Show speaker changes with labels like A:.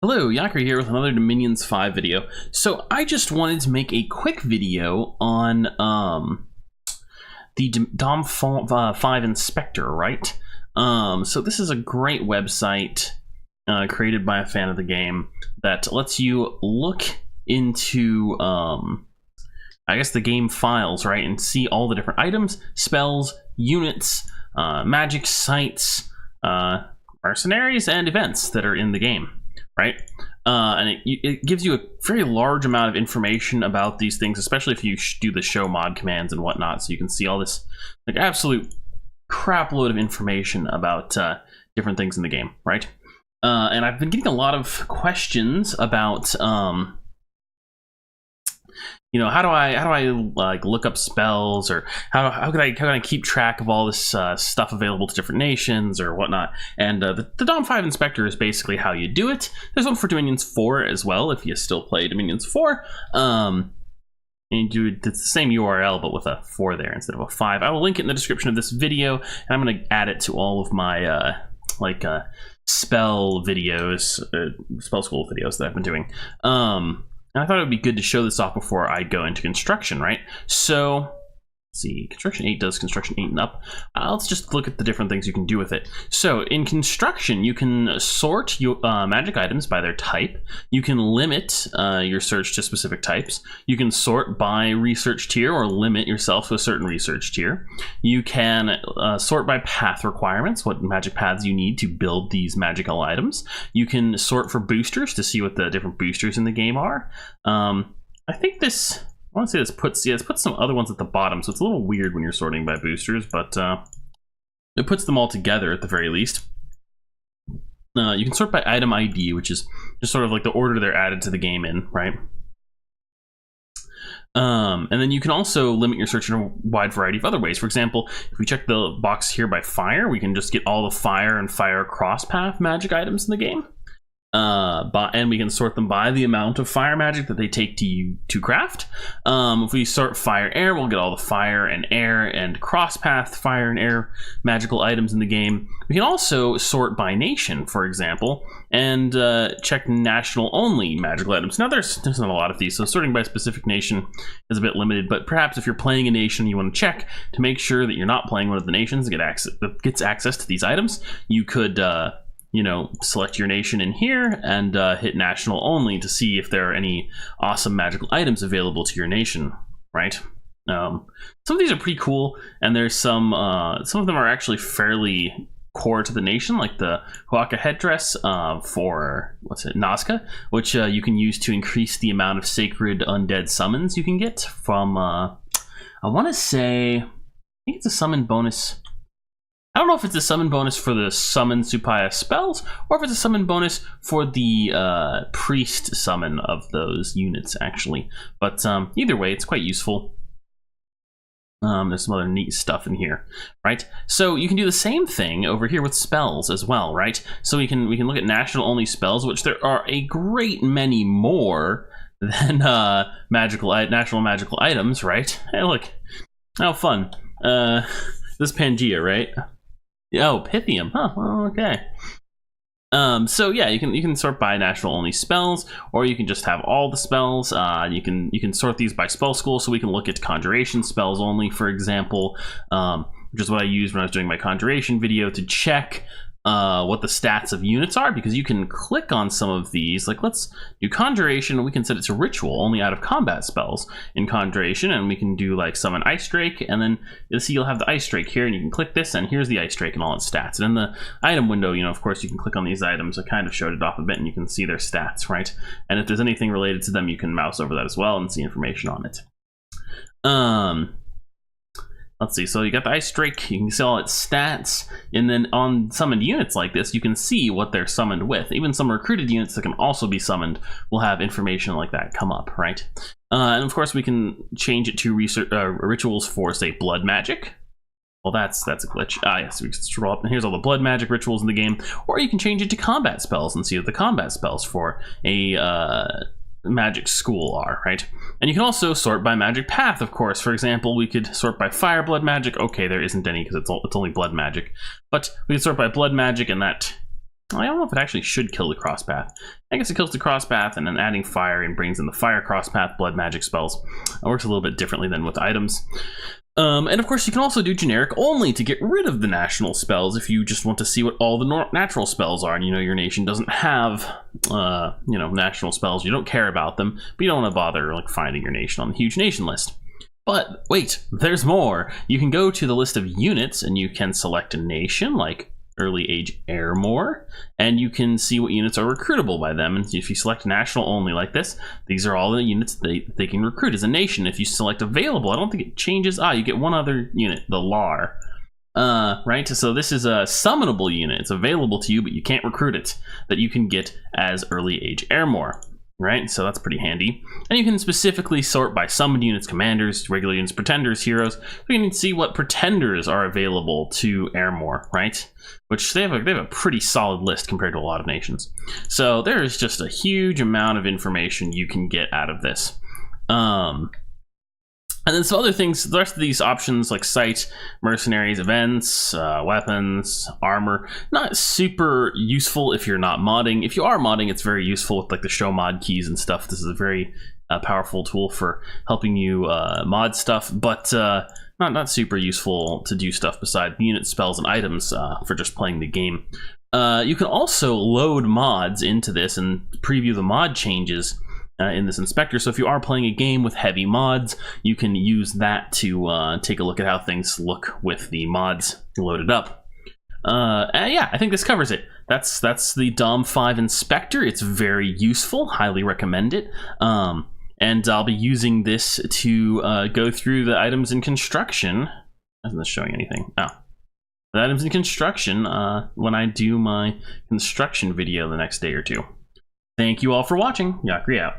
A: Hello, Yakri here with another Dominions 5 video. So I just wanted to make a quick video on the Dom 5 Inspector, right? So this is a great website created by a fan of the game that lets you look into, I guess, the game files, right? And see all the different items, spells, units, magic sites, mercenaries, and events that are in the game. Right, and it gives you a very large amount of information about these things, especially if you do the show mod commands and whatnot. So you can see all this like absolute crap load of information about different things in the game, right? And I've been getting a lot of questions about, you know, how do I like look up spells, or how can I keep track of all this stuff available to different nations or whatnot? And the Dom 5 Inspector is basically how you do it. There's one for Dominions 4 as well, if you still play Dominions 4. And it's the same URL, but with a 4 there instead of a 5. I will link it in the description of this video, and I'm going to add it to all of my spell videos, spell school videos that I've been doing. And I thought it would be good to show this off before I go into construction, right? So, let's see, construction 8 does construction 8 and up. Let's just look at the different things you can do with it. So, in construction, you can sort your magic items by their type. You can limit your search to specific types. You can sort by research tier or limit yourself to a certain research tier. You can sort by path requirements, what magic paths you need to build these magical items. You can sort for boosters to see what the different boosters in the game are. I think this, I want to say this puts some other ones at the bottom, so it's a little weird when you're sorting by boosters, but it puts them all together at the very least. You can sort by item ID, which is just sort of like the order they're added to the game in, right? And then you can also limit your search in a wide variety of other ways. For example, if we check the box here by fire, we can just get all the fire and fire cross path magic items in the game. And we can sort them by the amount of fire magic that they take to craft. If we sort fire air, we'll get all the fire and cross path fire and air magical items in the game. We can also sort by nation, for example, and check national only magical items. Now there's not a lot of these, so sorting by specific nation is a bit limited, but perhaps if you're playing a nation you want to check to make sure that you're not playing one of the nations that gets access to these items, you could you know, select your nation in here and hit national only to see if there are any awesome magical items available to your nation, right? Some of these are pretty cool, and there's some of them are actually fairly core to the nation, like the Huaca headdress for, Nazca, which you can use to increase the amount of sacred undead summons you can get from, I want to say, I think it's a summon bonus. I don't know if it's a summon bonus for the summon Supaya spells, or if it's a summon bonus for the priest summon of those units, actually. But either way, it's quite useful. There's some other neat stuff in here, right? So you can do the same thing over here with spells as well, right? So we can look at national only spells, which there are a great many more than national magical items, right? Hey, look, how fun! This Pangea, right? Oh, Pythium, huh? Well, okay. So yeah, you can sort by national only spells, or you can just have all the spells. You can sort these by spell school, so we can look at conjuration spells only, for example, which is what I used when I was doing my conjuration video to check what the stats of units are, because you can click on some of these. Like, let's do conjuration, and we can set it to ritual, only out of combat spells in conjuration, and we can do like summon ice drake, and then you'll see you'll have the ice drake here, and you can click this, and here's the ice drake and all its stats. And in the item window, you know, of course, you can click on these items. I kind of showed it off a bit, and you can see their stats, right? And if there's anything related to them, you can mouse over that as well and see information on it. Let's see, so you got the ice drake, you can see all its stats, and then on summoned units like this, you can see what they're summoned with. Even some recruited units that can also be summoned will have information like that come up, right? And of course, we can change it to rituals for, say, blood magic. Well, that's a glitch. Yes, we can scroll up, and here's all the blood magic rituals in the game. Or you can change it to combat spells and see what the combat spells for a magic school are, right? And you can also sort by magic path, of course. For example, we could sort by fire blood magic. Okay, there isn't any because it's only blood magic. But we can sort by blood magic, and that I don't know if it actually should kill the cross path. I guess it kills the cross path, and then adding fire and brings in the fire cross path blood magic spells. It works a little bit differently than with items. And of course, you can also do generic only to get rid of the national spells if you just want to see what all the natural spells are. And your nation doesn't have, national spells. You don't care about them, but you don't want to bother like finding your nation on the huge nation list. But wait, there's more. You can go to the list of units and you can select a nation like Early Age Airmore, and you can see what units are recruitable by them. And if you select national only like this, these are all the units they can recruit as a nation. If you select available, I don't think it changes. You get one other unit, the LAR. Right, so this is a summonable unit. It's available to you, but you can't recruit it, that you can get as Early Age Airmore. Right, so that's pretty handy. And you can specifically sort by summoned units, commanders, regular units, pretenders, heroes. You can see what pretenders are available to Airmore, right? Which they have a pretty solid list compared to a lot of nations. So there is just a huge amount of information you can get out of this. And then some other things, the rest of these options like site, mercenaries, events, weapons, armor, not super useful if you're not modding. If you are modding, it's very useful with like the show mod keys and stuff. This is a very powerful tool for helping you mod stuff, but not super useful to do stuff beside unit spells and items for just playing the game. You can also load mods into this and preview the mod changes in this inspector. So if you are playing a game with heavy mods, you can use that to take a look at how things look with the mods loaded up. Yeah, I think this covers it. That's the Dom 5 Inspector. It's very useful. Highly recommend it. And I'll be using this to go through the items in construction. Isn't this showing anything? Oh. The items in construction when I do my construction video the next day or two. Thank you all for watching. Yakri out.